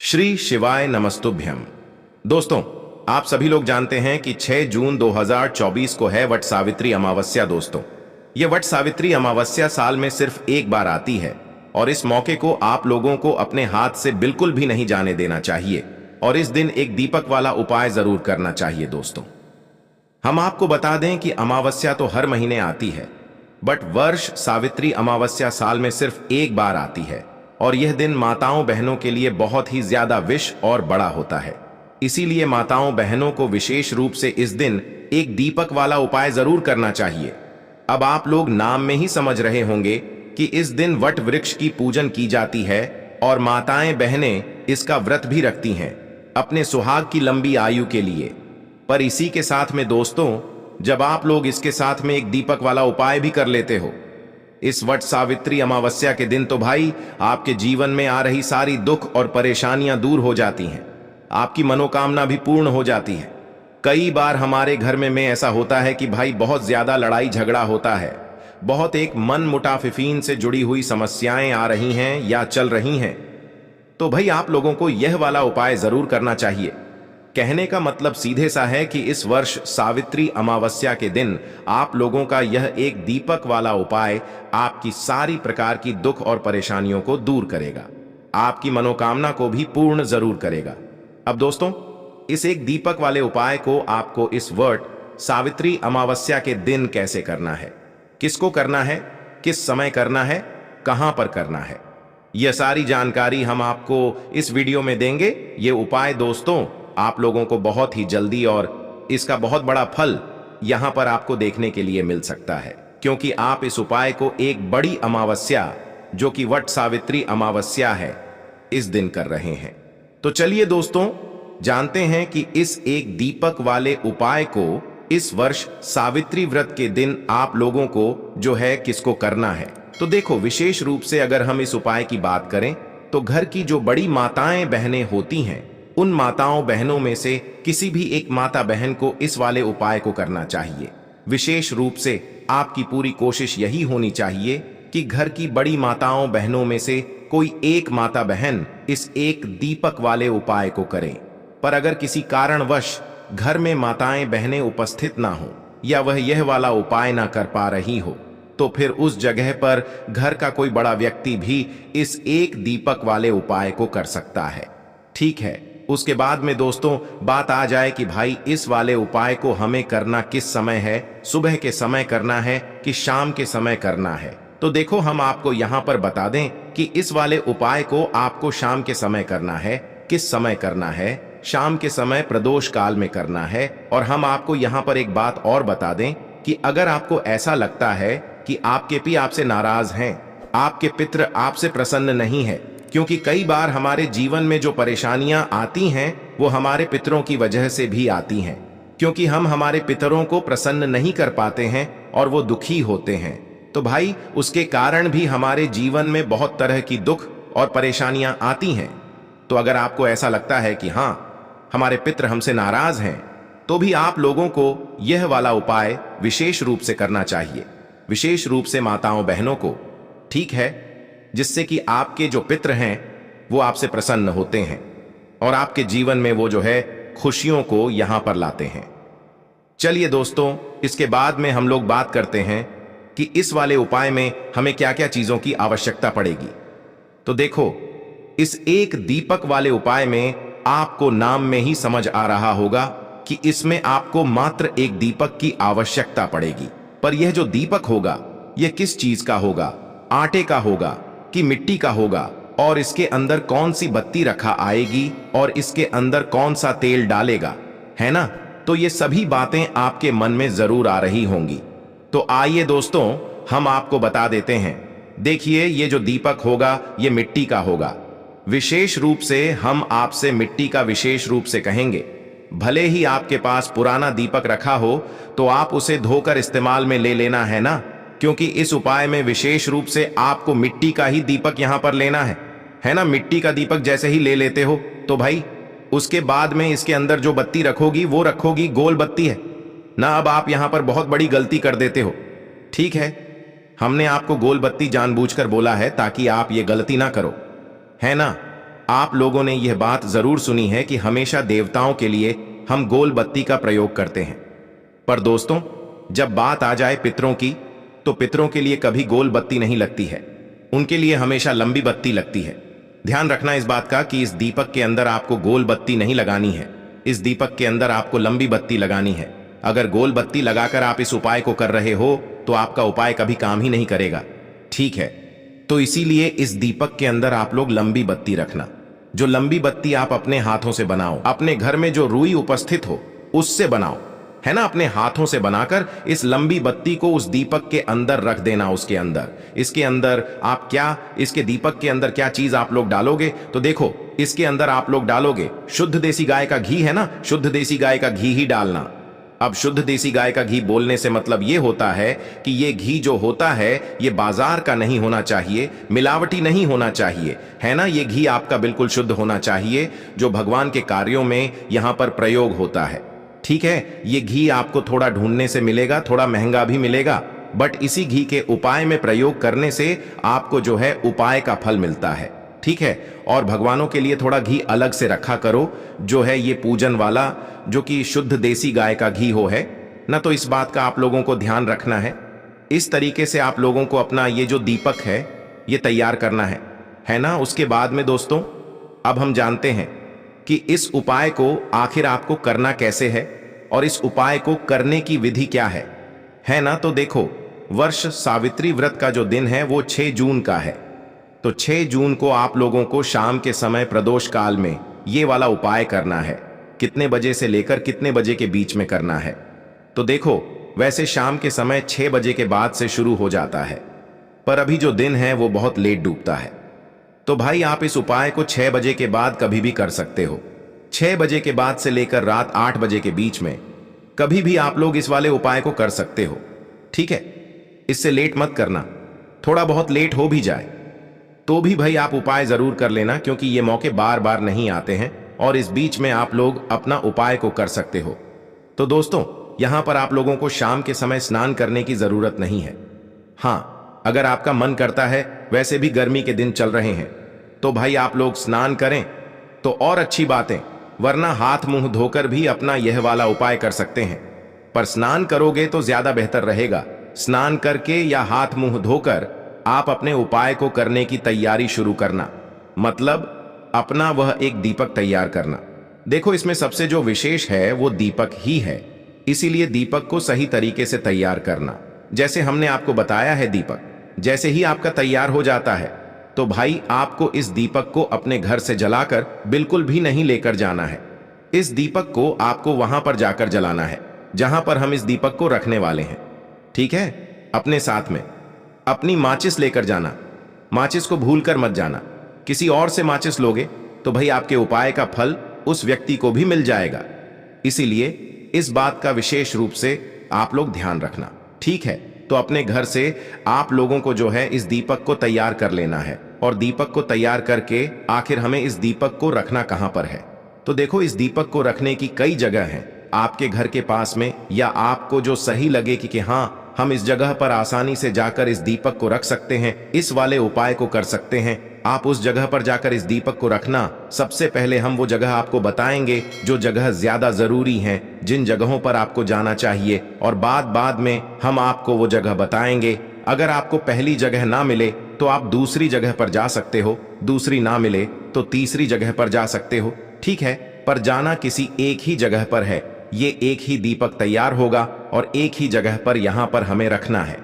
श्री शिवाय नमस्तुभ्यम। दोस्तों, आप सभी लोग जानते हैं कि 6 जून 2024 को है वट सावित्री अमावस्या। दोस्तों, यह वट सावित्री अमावस्या साल में सिर्फ एक बार आती है और इस मौके को आप लोगों को अपने हाथ से बिल्कुल भी नहीं जाने देना चाहिए और इस दिन एक दीपक वाला उपाय जरूर करना चाहिए। दोस्तों, हम आपको बता दें कि अमावस्या तो हर महीने आती है, बट वर्ष सावित्री अमावस्या साल में सिर्फ एक बार आती है और यह दिन माताओं बहनों के लिए बहुत ही ज्यादा विश और बड़ा होता है। इसीलिए माताओं बहनों को विशेष रूप से इस दिन एक दीपक वाला उपाय जरूर करना चाहिए। अब आप लोग नाम में ही समझ रहे होंगे कि इस दिन वट वृक्ष की पूजन की जाती है और माताएं बहनें इसका व्रत भी रखती हैं अपने सुहाग की लंबी आयु के लिए। पर इसी के साथ में दोस्तों, जब आप लोग इसके साथ में एक दीपक वाला उपाय भी कर लेते हो इस वट सावित्री अमावस्या के दिन, तो भाई आपके जीवन में आ रही सारी दुख और परेशानियां दूर हो जाती हैं, आपकी मनोकामना भी पूर्ण हो जाती है। कई बार हमारे घर में ऐसा होता है कि भाई बहुत ज्यादा लड़ाई झगड़ा होता है, बहुत एक मन मुटाफिफीन से जुड़ी हुई समस्याएं आ रही हैं या चल रही हैं, तो भाई आप लोगों को यह वाला उपाय जरूर करना चाहिए। कहने का मतलब सीधे सा है कि इस वर्ष सावित्री अमावस्या के दिन आप लोगों का यह एक दीपक वाला उपाय आपकी सारी प्रकार की दुख और परेशानियों को दूर करेगा, आपकी मनोकामना को भी पूर्ण जरूर करेगा। अब दोस्तों, इस एक दीपक वाले उपाय को आपको इस वर्ष सावित्री अमावस्या के दिन कैसे करना है, किसको करना है, किस समय करना है, कहां पर करना है, यह सारी जानकारी हम आपको इस वीडियो में देंगे। यह उपाय दोस्तों आप लोगों को बहुत ही जल्दी और इसका बहुत बड़ा फल यहां पर आपको देखने के लिए मिल सकता है, क्योंकि आप इस उपाय को एक बड़ी अमावस्या जो कि वट सावित्री अमावस्या है इस दिन कर रहे हैं। तो चलिए दोस्तों, जानते हैं कि इस एक दीपक वाले उपाय को इस वर्ष सावित्री व्रत के दिन आप लोगों को जो है किसको करना है। तो देखो, विशेष रूप से अगर हम इस उपाय की बात करें तो घर की जो बड़ी माताएं बहनें होती हैं, उन माताओं बहनों में से किसी भी एक माता बहन को इस वाले उपाय को करना चाहिए। विशेष रूप से आपकी पूरी कोशिश यही होनी चाहिए कि घर की बड़ी माताओं बहनों में से कोई एक माता बहन इस एक दीपक वाले उपाय को करें। पर अगर किसी कारणवश घर में माताएं बहनें उपस्थित ना हो या वह यह वाला उपाय ना कर पा रही हो, तो फिर उस जगह पर घर का कोई बड़ा व्यक्ति भी इस एक दीपक वाले उपाय को कर सकता है। ठीक है, उसके बाद में दोस्तों बात आ जाए कि भाई इस वाले उपाय को हमें करना किस समय है, सुबह के समय करना है कि शाम के समय करना है। तो देखो, हम आपको यहां पर बता दें कि इस वाले उपाय को आपको शाम के समय करना है। किस समय करना है? शाम के समय प्रदोष काल में करना है। और हम आपको यहां पर एक बात और बता दें कि अगर आपको ऐसा लगता है कि आपके पति आपसे नाराज हैं, आपके पितृ आपसे प्रसन्न नहीं है, क्योंकि कई बार हमारे जीवन में जो परेशानियां आती हैं वो हमारे पितरों की वजह से भी आती हैं, क्योंकि हम हमारे पितरों को प्रसन्न नहीं कर पाते हैं और वो दुखी होते हैं। तो भाई उसके कारण भी हमारे जीवन में बहुत तरह की दुख और परेशानियां आती हैं। तो अगर आपको ऐसा लगता है कि हाँ, हमारे पितर हमसे नाराज हैं, तो भी आप लोगों को यह वाला उपाय विशेष रूप से करना चाहिए, विशेष रूप से माताओं बहनों को, ठीक है, जिससे कि आपके जो पितर हैं वो आपसे प्रसन्न होते हैं और आपके जीवन में वो जो है खुशियों को यहां पर लाते हैं। चलिए दोस्तों, इसके बाद में हम लोग बात करते हैं कि इस वाले उपाय में हमें क्या क्या चीजों की आवश्यकता पड़ेगी। तो देखो, इस एक दीपक वाले उपाय में आपको नाम में ही समझ आ रहा होगा कि इसमें आपको मात्र एक दीपक की आवश्यकता पड़ेगी। पर यह जो दीपक होगा यह किस चीज का होगा? आटे का होगा कि मिट्टी का होगा? और इसके अंदर कौन सी बत्ती रखा आएगी और इसके अंदर कौन सा तेल डालेगा, है ना? तो ये सभी बातें आपके मन में जरूर आ रही होंगी। तो आइए दोस्तों, हम आपको बता देते हैं। देखिए, ये जो दीपक होगा ये मिट्टी का होगा। विशेष रूप से हम आपसे मिट्टी का विशेष रूप से कहेंगे। भले ही आपके पास पुराना दीपक रखा हो तो आप उसे धोकर इस्तेमाल में ले लेना, है ना? क्योंकि इस उपाय में विशेष रूप से आपको मिट्टी का ही दीपक यहां पर लेना है ना? मिट्टी का दीपक जैसे ही ले लेते हो तो भाई उसके बाद में इसके अंदर जो बत्ती रखोगी वो रखोगी गोल बत्ती, है ना? अब आप यहां पर बहुत बड़ी गलती कर देते हो। ठीक है, हमने आपको गोल बत्ती जानबूझकर बोला है ताकि आप ये गलती ना करो, है ना? आप लोगों ने यह बात जरूर सुनी है कि हमेशा देवताओं के लिए हम गोल बत्ती का प्रयोग करते हैं। पर दोस्तों, जब बात आ जाए पितरों की, तो पितरों के लिए कभी गोल बत्ती नहीं लगती है, उनके लिए हमेशा लंबी बत्ती लगती है। ध्यान रखना इस बात का कि इस दीपक के अंदर आपको गोल बत्ती नहीं लगानी है, इस दीपक के अंदर आपको लंबी बत्ती लगानी है। अगर गोल बत्ती लगाकर आप इस उपाय को कर रहे हो तो आपका उपाय कभी काम ही नहीं करेगा, ठीक है? तो इसीलिए इस दीपक के अंदर आप लोग लंबी बत्ती रखना। जो लंबी बत्ती आप अपने हाथों से बनाओ, अपने घर में जो रुई उपस्थित हो उससे बनाओ, है ना? अपने हाथों से बनाकर इस लंबी बत्ती को उस दीपक के अंदर रख देना। उसके अंदर, इसके अंदर आप क्या, इसके दीपक के अंदर क्या चीज आप लोग डालोगे? तो देखो, इसके अंदर आप लोग डालोगे शुद्ध देसी गाय का घी, है ना? शुद्ध देसी गाय का घी ही डालना। अब शुद्ध देसी गाय का घी बोलने से मतलब ये होता है कि ये घी जो होता है ये बाजार का नहीं होना चाहिए, मिलावटी नहीं होना चाहिए, है ना? ये घी आपका बिल्कुल शुद्ध होना चाहिए, जो भगवान के कार्यों में यहां पर प्रयोग होता है, ठीक है? ये घी आपको थोड़ा ढूंढने से मिलेगा, थोड़ा महंगा भी मिलेगा, बट इसी घी के उपाय में प्रयोग करने से आपको जो है उपाय का फल मिलता है, ठीक है? और भगवानों के लिए थोड़ा घी अलग से रखा करो, जो है ये पूजन वाला, जो कि शुद्ध देसी गाय का घी हो, है ना? तो इस बात का आप लोगों को ध्यान रखना है। इस तरीके से आप लोगों को अपना ये जो दीपक है ये तैयार करना है ना? उसके बाद में दोस्तों, अब हम जानते हैं कि इस उपाय को आखिर आपको करना कैसे है और इस उपाय को करने की विधि क्या है ना? तो देखो, वर्ष सावित्री व्रत का जो दिन है वो 6 जून का है। तो 6 जून को आप लोगों को शाम के समय प्रदोष काल में ये वाला उपाय करना है। कितने बजे से लेकर कितने बजे के बीच में करना है? तो देखो, वैसे शाम के समय 6 बजे के बाद से शुरू हो जाता है, पर अभी जो दिन है वो बहुत लेट डूबता है। तो भाई आप इस उपाय को 6 बजे के बाद कभी भी कर सकते हो। 6 बजे के बाद से लेकर रात 8 बजे के बीच में कभी भी आप लोग इस वाले उपाय को कर सकते हो, ठीक है? इससे लेट मत करना। थोड़ा बहुत लेट हो भी जाए तो भी भाई आप उपाय जरूर कर लेना, क्योंकि ये मौके बार बार नहीं आते हैं और इस बीच में आप लोग अपना उपाय को कर सकते हो। तो दोस्तों, यहां पर आप लोगों को शाम के समय स्नान करने की जरूरत नहीं है। हां, अगर आपका मन करता है, वैसे भी गर्मी के दिन चल रहे हैं, तो भाई आप लोग स्नान करें तो और अच्छी बातें, वरना हाथ मुंह धोकर भी अपना यह वाला उपाय कर सकते हैं। पर स्नान करोगे तो ज्यादा बेहतर रहेगा। स्नान करके या हाथ मुंह धोकर आप अपने उपाय को करने की तैयारी शुरू करना, मतलब अपना वह एक दीपक तैयार करना। देखो, इसमें सबसे जो विशेष है वो दीपक ही है, इसीलिए दीपक को सही तरीके से तैयार करना। जैसे हमने आपको बताया है, दीपक जैसे ही आपका तैयार हो जाता है तो भाई आपको इस दीपक को अपने घर से जलाकर बिल्कुल भी नहीं लेकर जाना है। इस दीपक को आपको वहां पर जाकर जलाना है जहां पर हम इस दीपक को रखने वाले हैं, ठीक है? अपने साथ में अपनी माचिस लेकर जाना। माचिस को भूलकर मत जाना। किसी और से माचिस लोगे तो भाई आपके उपाय का फल उस व्यक्ति को भी मिल जाएगा। इसीलिए इस बात का विशेष रूप से आप लोग ध्यान रखना, ठीक है? तो अपने घर से आप लोगों को जो है इस दीपक को तैयार कर लेना है, और दीपक को तैयार करके आखिर हमें इस दीपक को रखना कहां पर है? तो देखो, इस दीपक को रखने की कई जगह हैं आपके घर के पास में, या आपको जो सही लगे कि हां हम इस जगह पर आसानी से जाकर इस दीपक को रख सकते हैं, इस वाले उपाय को कर सकते हैं, आप उस जगह पर जाकर इस दीपक को रखना। सबसे पहले हम वो जगह आपको बताएंगे जो जगह ज्यादा जरूरी हैं, जिन जगहों पर आपको जाना चाहिए, और बाद में हम आपको वो जगह बताएंगे। अगर आपको पहली जगह ना मिले तो आप दूसरी जगह पर जा सकते हो, दूसरी ना मिले तो तीसरी जगह पर जा सकते हो, ठीक है? पर जाना किसी एक ही जगह पर है। ये एक ही दीपक तैयार होगा और एक ही जगह पर यहां पर हमें रखना है।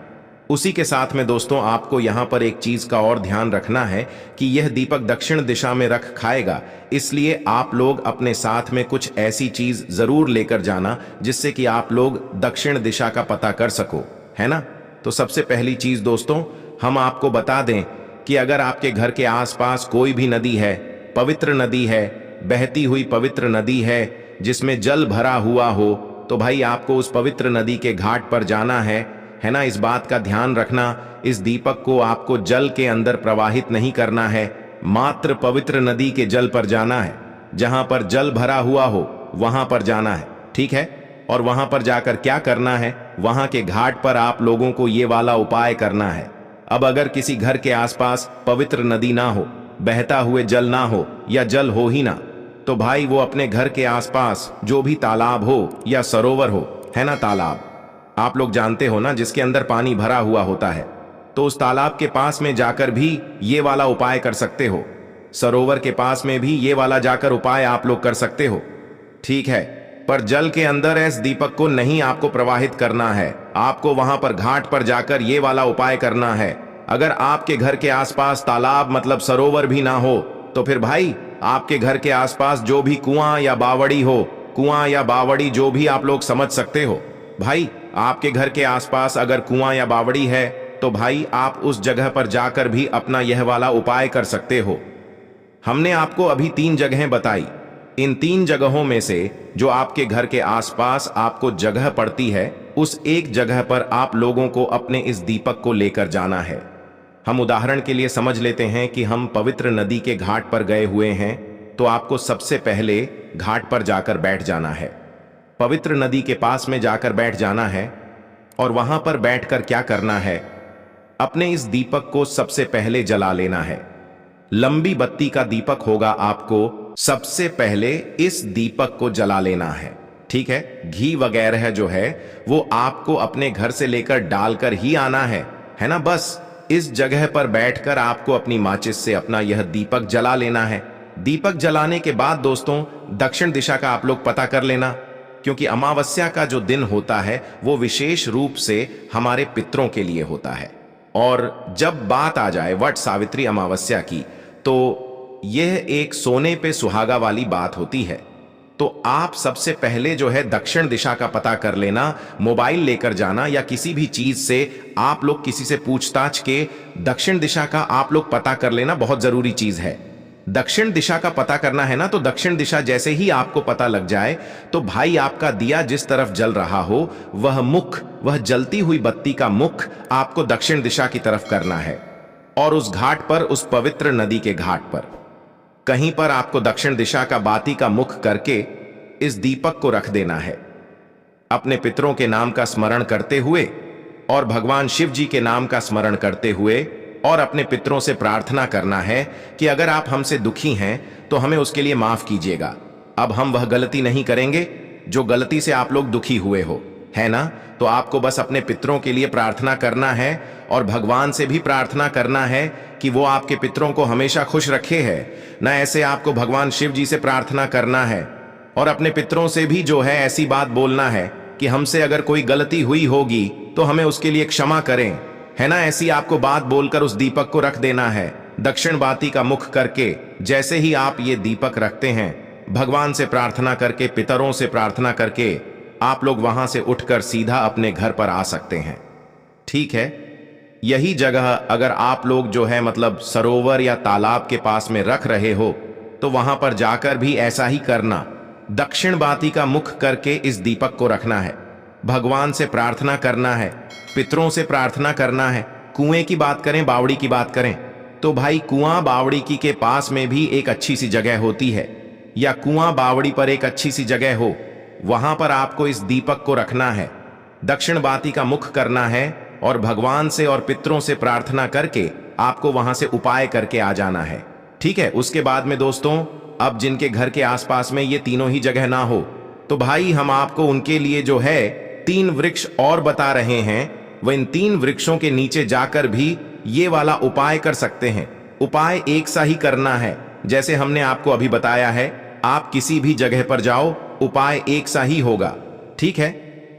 उसी के साथ में दोस्तों, आपको यहां पर एक चीज का और ध्यान रखना है कि यह दीपक दक्षिण दिशा में रख खाएगा, इसलिए आप लोग अपने साथ में कुछ ऐसी चीज जरूर लेकर जाना जिससे कि आप लोग दक्षिण दिशा का पता कर सको, है ना? तो सबसे पहली चीज दोस्तों, हम आपको बता दें कि अगर आपके घर के आसपास कोई भी नदी है, पवित्र नदी है, बहती हुई पवित्र नदी है जिसमें जल भरा हुआ हो, तो भाई आपको उस पवित्र नदी के घाट पर जाना है ना? इस बात का ध्यान रखना, इस दीपक को आपको जल के अंदर प्रवाहित नहीं करना है, मात्र पवित्र नदी के जल पर जाना है। जहां पर जल भरा हुआ हो वहां पर जाना है, ठीक है? और वहां पर जाकर क्या करना है, वहां के घाट पर आप लोगों को ये वाला उपाय करना है। अब अगर किसी घर के आसपास पवित्र नदी ना हो, बहता हुए जल ना हो या जल हो ही ना, तो भाई वो अपने घर के आसपास जो भी तालाब हो या सरोवर हो, है ना, तालाब आप लोग जानते हो ना, जिसके अंदर पानी भरा हुआ होता है, तो उस तालाब के पास में जाकर भी ये वाला उपाय कर सकते हो। सरोवर के पास में भी ये वाला जाकर उपाय आप लोग कर सकते हो। ठीक है, पर जल के अंदर इस दीपक को नहीं आपको प्रवाहित करना है, आपको वहां पर घाट पर जाकर ये वाला उपाय करना है। अगर आपके घर के आसपास तालाब मतलब सरोवर भी ना हो, तो फिर भाई आपके घर के आसपास जो भी कुआं या बावड़ी हो, कुआं या बावड़ी जो भी आप लोग समझ सकते हो, भाई आपके घर के आसपास अगर कुआं या बावड़ी है तो भाई आप उस जगह पर जाकर भी अपना यह वाला उपाय कर सकते हो। हमने आपको अभी 3 जगहें बताई, इन 3 जगहों में से जो आपके घर के आसपास आपको जगह पड़ती है, उस एक जगह पर आप लोगों को अपने इस दीपक को लेकर जाना है। हम उदाहरण के लिए समझ लेते हैं कि हम पवित्र नदी के घाट पर गए हुए हैं, तो आपको सबसे पहले घाट पर जाकर बैठ जाना है, पवित्र नदी के पास में जाकर बैठ जाना है। और वहां पर बैठकर क्या करना है, अपने इस दीपक को सबसे पहले जला लेना है। लंबी बत्ती का दीपक होगा, आपको सबसे पहले इस दीपक को जला लेना है। ठीक है, घी वगैरह जो है वो आपको अपने घर से लेकर डालकर ही आना है ना। बस इस जगह पर बैठकर आपको अपनी माचिस से अपना यह दीपक जला लेना है। दीपक जलाने के बाद दोस्तों दक्षिण दिशा का आप लोग पता कर लेना, क्योंकि अमावस्या का जो दिन होता है वो विशेष रूप से हमारे पितरों के लिए होता है। और जब बात आ जाए वट सावित्री अमावस्या की, तो यह एक सोने पे सुहागा वाली बात होती है। तो आप सबसे पहले जो है दक्षिण दिशा का पता कर लेना, मोबाइल लेकर जाना या किसी भी चीज से आप लोग किसी से पूछताछ के दक्षिण दिशा का आप लोग पता कर लेना, बहुत जरूरी चीज है। दक्षिण दिशा का पता करना है ना, तो दक्षिण दिशा जैसे ही आपको पता लग जाए, तो भाई आपका दिया जिस तरफ जल रहा हो वह मुख, वह जलती हुई बत्ती का मुख आपको दक्षिण दिशा की तरफ करना है। और उस घाट पर, उस पवित्र नदी के घाट पर कहीं पर आपको दक्षिण दिशा का बाती का मुख करके इस दीपक को रख देना है, अपने पितरों के नाम का स्मरण करते हुए और भगवान शिव जी के नाम का स्मरण करते हुए, और अपने पितरों से प्रार्थना करना है कि अगर आप हमसे दुखी हैं तो हमें उसके लिए माफ कीजिएगा। अब हम वह गलती नहीं करेंगे जो गलती से आप लोग दुखी हुए हो, है ना। तो आपको बस अपने पितरों के लिए प्रार्थना करना है और भगवान से भी प्रार्थना करना है कि वो आपके पितरों को हमेशा खुश रखे है ना। ऐसे आपको भगवान शिव जी से प्रार्थना करना है और अपने पितरों से भी जो है ऐसी बात बोलना है कि हमसे अगर कोई गलती हुई होगी तो हमें उसके लिए क्षमा करें, है ना। ऐसी आपको बात बोलकर उस दीपक को रख देना है दक्षिण बाती का मुख करके। जैसे ही आप ये दीपक रखते हैं, भगवान से प्रार्थना करके, पितरों से प्रार्थना करके, आप लोग वहां से उठकर सीधा अपने घर पर आ सकते हैं। ठीक है, यही जगह अगर आप लोग जो है मतलब सरोवर या तालाब के पास में रख रहे हो, तो वहां पर जाकर भी ऐसा ही करना, दक्षिण बाती का मुख करके इस दीपक को रखना है, भगवान से प्रार्थना करना है, पितरों से प्रार्थना करना है। कुएं की बात करें, बावड़ी की बात करें, तो भाई कुआं बावड़ी की के पास में भी एक अच्छी सी जगह होती है, या कुआं बावड़ी पर एक अच्छी सी जगह हो, वहां पर आपको इस दीपक को रखना है, दक्षिण बाती का मुख करना है और भगवान से और पितरों से प्रार्थना करके आपको वहां से उपाय करके आ जाना है। ठीक है, उसके बाद में दोस्तों, अब जिनके घर के आसपास में ये तीनों ही जगह ना हो, तो भाई हम आपको उनके लिए जो है 3 वृक्ष और बता रहे हैं। वह इन 3 वृक्षों के नीचे जाकर भी ये वाला उपाय कर सकते हैं। उपाय एक सा ही करना है जैसे हमने आपको अभी बताया है। आप किसी भी जगह पर जाओ, उपाय एक सा ही होगा। ठीक है,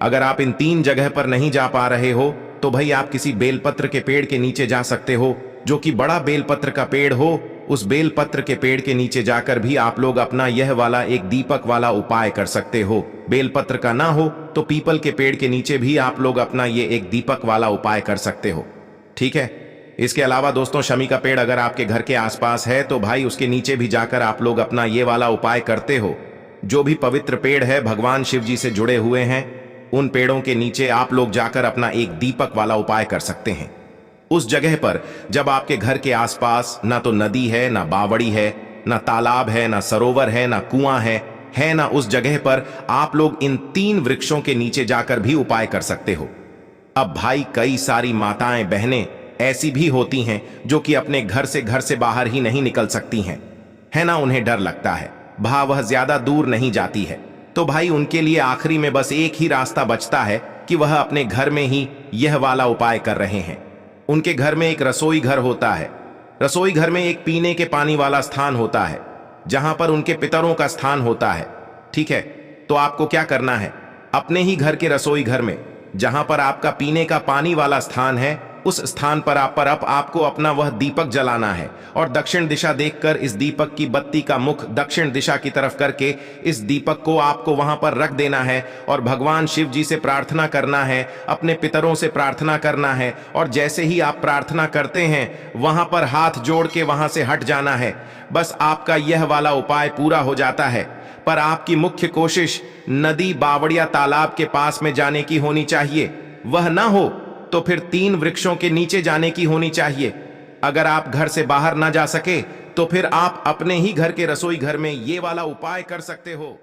अगर आप इन 3 जगह पर नहीं जा पा रहे हो तो भाई आप किसी बेलपत्र के पेड़ के नीचे जा सकते हो, जो कि बड़ा बेलपत्र का पेड़ हो। उस बेलपत्र के पेड़ के नीचे जाकर भी आप लोग अपना यह वाला एक दीपक वाला उपाय कर सकते हो। बेलपत्र का ना हो तो पीपल के पेड़ के नीचे भी आप लोग अपना ये एक दीपक वाला उपाय कर सकते हो। ठीक है, इसके अलावा दोस्तों शमी का पेड़ अगर आपके घर के आसपास है तो भाई उसके नीचे भी जाकर आप लोग अपना ये वाला उपाय करते हो। जो भी पवित्र पेड़ है भगवान शिव जी से जुड़े हुए हैं, उन पेड़ों के नीचे आप लोग जाकर अपना एक दीपक वाला उपाय कर सकते हैं। उस जगह पर जब आपके घर के आसपास ना तो नदी है, ना बावड़ी है, ना तालाब है, ना सरोवर है, ना कुआं है ना, उस जगह पर आप लोग इन 3 वृक्षों के नीचे जाकर भी उपाय कर सकते हो। अब भाई कई सारी माताएं बहनें ऐसी भी होती हैं जो कि अपने घर से बाहर ही नहीं निकल सकती हैं, है ना। उन्हें डर लगता है, वह ज्यादा दूर नहीं जाती है। तो भाई उनके लिए आखिरी में बस एक ही रास्ता बचता है कि वह अपने घर में ही यह वाला उपाय कर रहे हैं। उनके घर में एक रसोई घर होता है। रसोई घर में एक पीने के पानी वाला स्थान होता है जहां पर उनके पितरों का स्थान होता है। ठीक है, तो आपको क्या करना है, अपने ही घर के रसोई घर में जहां पर आपका पीने का पानी वाला स्थान है, उस स्थान पर आपको अपना वह दीपक जलाना है और दक्षिण दिशा देखकर इस दीपक की बत्ती का मुख दक्षिण दिशा की तरफ करके इस दीपक को आपको वहां पर रख देना है और भगवान शिव जी से प्रार्थना करना है, अपने पितरों से प्रार्थना करना है। और जैसे ही आप प्रार्थना करते हैं वहां पर हाथ जोड़ के वहां से हट जाना है। बस आपका यह वाला उपाय पूरा हो जाता है। पर आपकी मुख्य कोशिश नदी, बावड़िया, तालाब के पास में जाने की होनी चाहिए। वह ना हो तो फिर 3 वृक्षों के नीचे जाने की होनी चाहिए। अगर आप घर से बाहर ना जा सके तो फिर आप अपने ही घर के रसोई घर में ये वाला उपाय कर सकते हो।